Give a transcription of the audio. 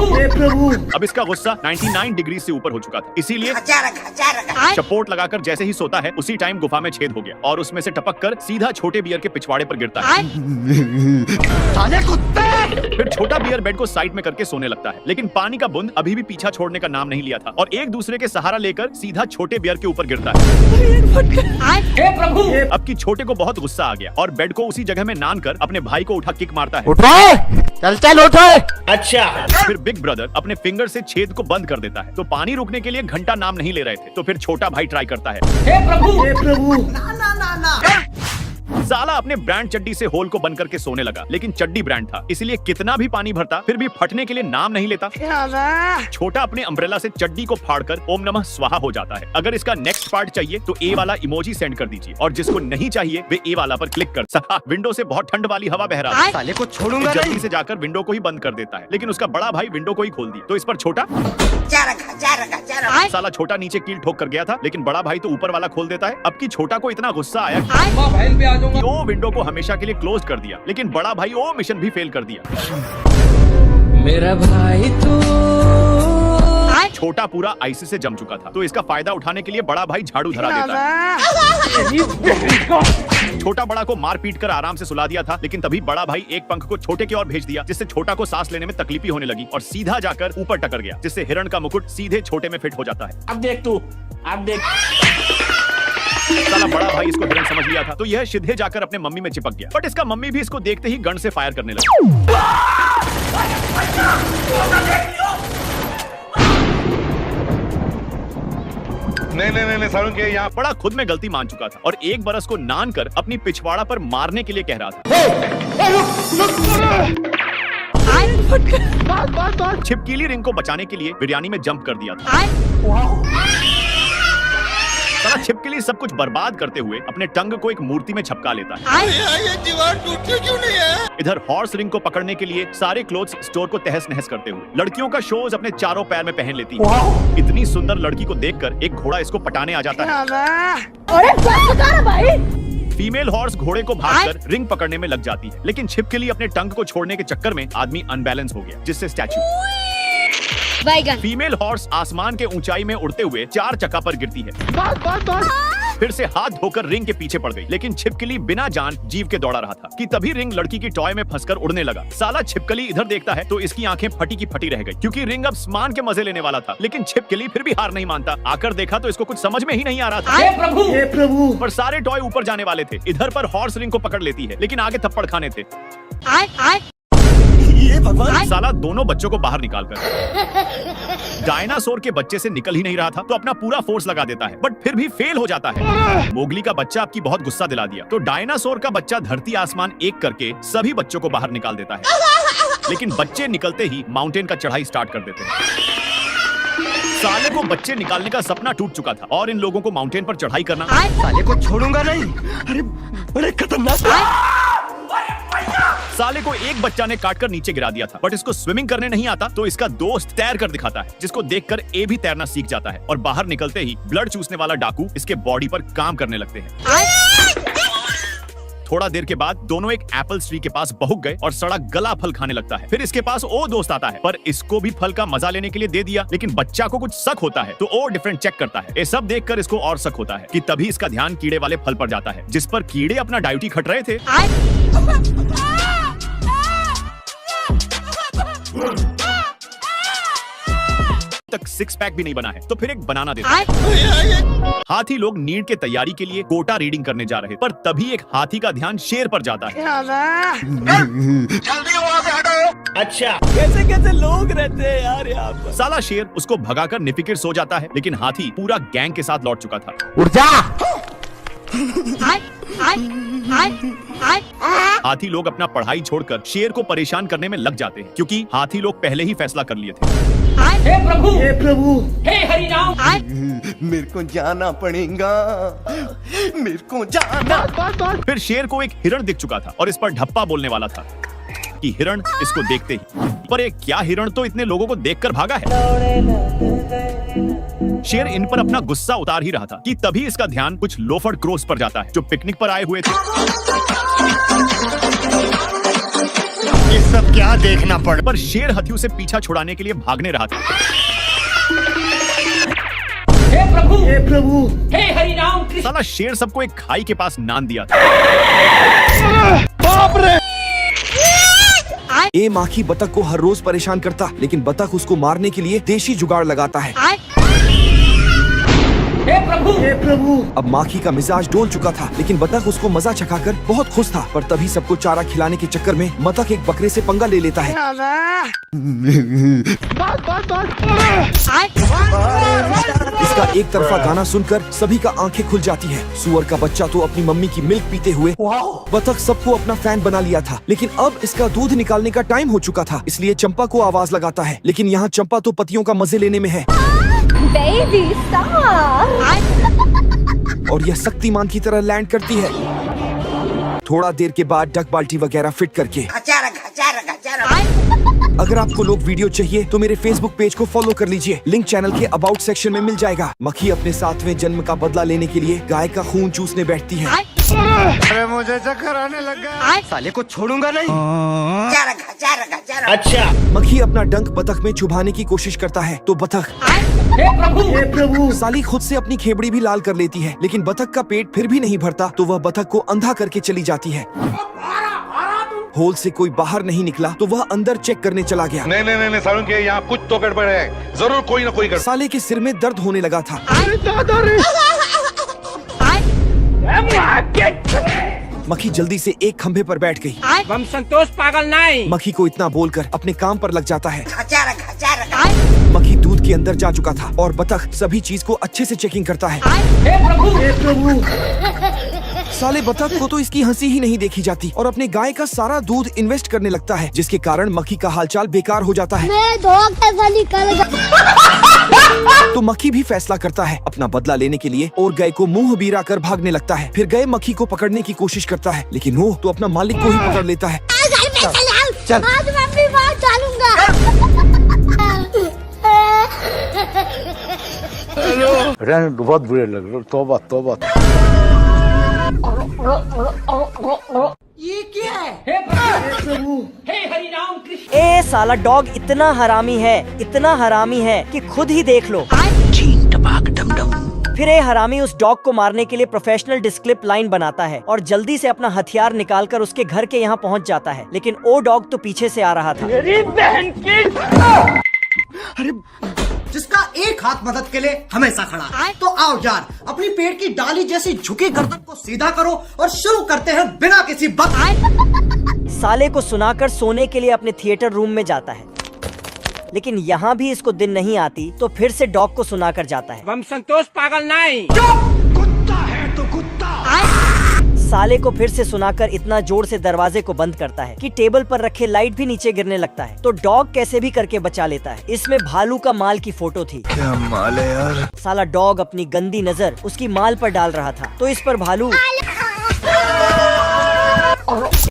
हे प्रभु। अब इसका गुस्सा 99 डिग्री से ऊपर हो चुका था, इसीलिए चपोट लगाकर जैसे ही सोता है उसी टाइम गुफा में छेद हो गया और उसमें से टपक कर सीधा छोटे बियर के पिछवाड़े पर गिरता है। साले कुत्ते! फिर छोटा बियर बेड को साइड में करके सोने लगता है, लेकिन पानी का बूंद अभी भी पीछा छोड़ने का नाम नहीं लिया था और एक दूसरे के सहारा लेकर सीधा छोटे बियर के ऊपर गिरता है। हे प्रभु। अब की छोटे को बहुत गुस्सा आ गया और बेड को उसी जगह में नान कर अपने भाई को उठा किक मारता है। उठो! चल चल उठो! अच्छा। फिर बिग ब्रदर अपने फिंगर से छेद को बंद कर देता है, तो पानी रुकने के लिए घंटा नाम नहीं ले रहे थे, तो फिर छोटा भाई ट्राई करता है। हे प्रभु। साला अपने ब्रांड चड्डी से होल को बंद करके सोने लगा, लेकिन चड्डी ब्रांड था इसलिए कितना भी पानी भरता फिर भी फटने के लिए नाम नहीं लेता। छोटा अपने अम्ब्रेला से चड्डी को फाड़कर ओम नमः स्वाहा हो जाता है। अगर इसका नेक्स्ट पार्ट चाहिए तो ए वाला इमोजी सेंड कर दीजिए और जिसको नहीं चाहिए वे ए वाला पर क्लिक कर सका। विंडो से बहुत ठंड वाली हवा बह रहा है, साले को छोड़ूंगा नहीं। जल्दी से जाकर विंडो को ही बंद कर देता है, लेकिन उसका बड़ा भाई विंडो को ही खोल दी, तो इस पर छोटा साला छोटा नीचे कील ठोक कर गया था, लेकिन बड़ा भाई तो ऊपर वाला खोल देता है। अब की छोटा को इतना गुस्सा आया भाई पे आ जाऊंगा। कि वो विंडो को हमेशा के लिए क्लोज कर दिया, लेकिन बड़ा भाई वो मिशन भी फेल कर दिया। मेरा भाई तो छोटा पूरा आईसी से जम चुका था, तो इसका फायदा उठाने के लिए बड़ा भाई झाड़ू धरा देता है। छोटा बड़ा को मार पीट कर आराम से सुला दिया था, लेकिन तभी बड़ा भाई एक पंख को छोटे की ओर भेज दिया, जिससे छोटा को सांस लेने में तकलीफी होने लगी और सीधा जाकर ऊपर टकर गया, जिससे हिरण का मुकुट सीधे छोटे में फिट हो जाता है। अब देख तू, अब देख। साला बड़ा भाई इसको हिरण समझ लिया था, तो यह सीधे जाकर अपने मम्मी में चिपक गया, बट इसका मम्मी भी इसको देखते ही गन से फायर करने लगी। नहीं सारुण के यहाँ बड़ा खुद में गलती मान चुका था और एक बरस को नान कर अपनी पिछवाड़ा पर मारने के लिए कह रहा था। छिपकीली रिंग को बचाने के लिए बिरयानी में जंप कर दिया था। साला छिपकली सब कुछ बर्बाद करते हुए अपने टंग को एक मूर्ति में छपका लेता है। ये दीवार टूटती क्यों नहीं है? इधर हॉर्स रिंग को पकड़ने के लिए सारे क्लोथ्स स्टोर को तहस नहस करते हुए लड़कियों का शोज अपने चारों पैर में पहन लेती है। इतनी सुंदर लड़की को देखकर एक घोड़ा इसको पटाने आ जाता है। फीमेल हॉर्स घोड़े को भागकर रिंग पकड़ने में लग जाती है, लेकिन छिपकली अपने टंग को छोड़ने के चक्कर में आदमी अनबैलेंस हो गया, जिससे स्टैचू फीमेल हॉर्स आसमान के ऊंचाई में उड़ते हुए 4 चक्का पर गिरती है। फिर से हाथ धोकर रिंग के पीछे पड़ गई, लेकिन छिपकली बिना जान जीव के दौड़ा रहा था कि तभी रिंग लड़की की टॉय में फंसकर उड़ने लगा। साला छिपकली इधर देखता है तो इसकी आंखें फटी की फटी रह गई, क्योंकि रिंग अब आसमान के मजे लेने वाला था, लेकिन छिपकली फिर भी हार नहीं मानता। आकर देखा तो इसको कुछ समझ में ही नहीं आ रहा था। हे प्रभु। पर सारे टॉय ऊपर जाने वाले थे। इधर पर हॉर्स रिंग को पकड़ लेती है, लेकिन आगे थप्पड़ खाने थे। ये भगवान! साला दोनों बच्चों को बाहर निकालकर डायनासोर के बच्चे से निकल ही नहीं रहा था, तो अपना पूरा फोर्स लगा देता है, बट फिर भी फेल हो जाता है। मोगली का बच्चा आपकी बहुत गुस्सा दिला दिया, तो डायनासोर का बच्चा धरती आसमान एक करके सभी बच्चों को बाहर निकाल देता है, लेकिन बच्चे निकलते ही माउंटेन का चढ़ाई स्टार्ट कर देते हैं। साले को बच्चे निकालने का सपना टूट चुका था और इन लोगों को माउंटेन पर चढ़ाई करना। साले को छोड़ूंगा नहीं। अरे बड़े खतरनाक। साले को एक बच्चा ने काटकर नीचे गिरा दिया था, बट इसको स्विमिंग करने नहीं आता, तो इसका दोस्त तैर कर दिखाता है, जिसको देखकर ए भी तैरना सीख जाता है और बाहर निकलते ही ब्लड चूसने वाला डाकू इसके बॉडी पर काम करने लगते हैं। थोड़ा देर के बाद दोनों एक एप्पल ट्री के पास पहुंच गए और सड़ा गला फल खाने लगता है। फिर इसके पास ओ दोस्त आता है, पर इसको भी फल का मजा लेने के लिए दे दिया, लेकिन बच्चा को कुछ शक होता है, तो ओ डिफरेंट चेक करता है। ये सब देखकर इसको और शक होता है कि तभी इसका ध्यान कीड़े वाले फल पर जाता है, जिस पर कीड़े अपना ड्यूटी खट रहे थे। तक 6 पैक भी नहीं बना है, तो फिर एक बनाना देता है। हाथी लोग नीड के तैयारी के लिए कोटा रीडिंग करने जा रहे, पर तभी एक हाथी का ध्यान शेर पर जाता है। जल्दी वहाँ से हटो। अच्छा। कैसे लोग रहते हैं यार यहाँ पर। साला शेर उसको भगाकर निफिकिर सो जाता है, लेकिन हाथी पूरा गैंग के साथ लौट चुका था। उठ जा। हाथी लोग अपना पढ़ाई छोड़कर शेर को परेशान करने में लग जाते हैं, क्योंकि हाथी लोग पहले ही फैसला कर लिए थे। हे प्रभु। हे हरि राम। मेरे को जाना पड़ेगा। मेरे को जाना। फिर शेर को एक हिरण दिख चुका था और इस पर ढप्पा बोलने वाला था कि हिरण इसको देखते ही, पर एक क्या हिरण तो इतने लोगों को देखकर भागा है। शेर इन पर अपना गुस्सा उतार ही रहा था कि तभी इसका ध्यान कुछ लोफर क्रोस पर जाता है, जो पिकनिक पर आए हुए थे। सब क्या देखना पड़। पर शेर हथियों से पीछा छुड़ाने के लिए भागने रहा था। हे प्रभु हे हरि राम कृष्ण। साला शेर सबको एक खाई के पास नान दिया था। बाप रे। ए माखी बतख को हर रोज परेशान करता, लेकिन बतख उसको मारने के लिए देशी जुगाड़ लगाता है। हे प्रभु अब माखी का मिजाज डोल चुका था, लेकिन बतख उसको मजा चखाकर बहुत खुश था। पर तभी सबको चारा खिलाने के चक्कर में बतख एक बकरे से पंगा ले लेता है। इसका एक तरफा गाना सुनकर सभी का आंखें खुल जाती है। सुअर का बच्चा तो अपनी मम्मी की मिल्क पीते हुए बतख सबको अपना फैन बना लिया था, लेकिन अब इसका दूध निकालने का टाइम हो चुका था, इसलिए चंपा को आवाज लगाता है। लेकिन यहाँ चंपा तो पतियों का मजे लेने में है Baby, stop! और यह शक्तिमान की तरह लैंड करती है। थोड़ा देर के बाद डक बाल्टी वगैरह फिट करके। अगर आपको लोग वीडियो चाहिए तो मेरे फेसबुक पेज को फॉलो कर लीजिए, लिंक चैनल के अबाउट सेक्शन में मिल जाएगा। मक्खी अपने 7वें जन्म का बदला लेने के लिए गाय का खून चूसने बैठती है। अरे मुझे चक्कर आने लगा। साले को छोड़ूंगा नहीं। अच्छा। मक्खी अपना डंक बतख में चुभाने की कोशिश करता है तो बतख हे प्रभु साली खुद से अपनी खेबड़ी भी लाल कर लेती है, लेकिन बतख का पेट फिर भी नहीं भरता तो वह बतख को अंधा करके चली जाती है। होल से कोई बाहर नहीं निकला तो वह अंदर चेक करने चला गया। नहीं सारुण के यहाँ कुछ तो गड़बड़ है, जरूर कोई ना कोई गड़बड़। साले के सिर में दर्द होने लगा था। मक्खी जल्दी से एक खंभे पर बैठ गई। हम संतोष पागल नहीं। मक्खी को इतना बोलकर अपने काम पर लग जाता है। मक्खी दूध के अंदर जा चुका था और बतख सभी चीज को अच्छे से चेकिंग करता है। हे प्रभु साले बतख को तो इसकी हंसी ही नहीं देखी जाती और अपने गाय का सारा दूध इन्वेस्ट करने लगता है, जिसके कारण मक्खी का हालचाल बेकार हो जाता है। तो मक्खी भी फैसला करता है अपना बदला लेने के लिए और गाय को मुंह बीरा कर भागने लगता है। फिर गाय मक्खी को पकड़ने की कोशिश करता है, लेकिन वो तो अपना मालिक को ही पकड़ लेता है। चल। आज मैं अपनी बात डालूंगा। बहुत बुरे लग रहे। तौबा तौबा। ये क्या है? हे प्रभु हे हरि राम कृष्ण। ए साला डॉग इतना हरामी है कि खुद ही देख लो। फिर ये हरामी उस डॉग को मारने के लिए प्रोफेशनल डिस्क्लिप लाइन बनाता है और जल्दी से अपना हथियार निकालकर उसके घर के यहाँ पहुँच जाता है, लेकिन वो डॉग तो पीछे से आ रहा था। मेरी बहन की। अरे जिसका एक हाथ मदद के लिए हमेशा खड़ा। तो आओ यार, अपनी पेड़ की डाली जैसी झुकी गर्दन को सीधा करो और शुरू करते हैं बिना किसी साले को सुनाकर सोने के लिए अपने थिएटर रूम में जाता है, लेकिन यहाँ भी इसको दिन नहीं आती तो फिर से डॉग को सुनाकर जाता है। हम संतोष पागल नहीं। कुत्ता है तो कुत्ता। साले को फिर से सुनाकर इतना जोर से दरवाजे को बंद करता है कि टेबल पर रखे लाइट भी नीचे गिरने लगता है। तो डॉग कैसे भी करके बचा लेता है। इसमें भालू का माल की फोटो थी। क्या माल है यार। साला डॉग अपनी गंदी नजर उसकी माल पर डाल रहा था, तो इस पर भालू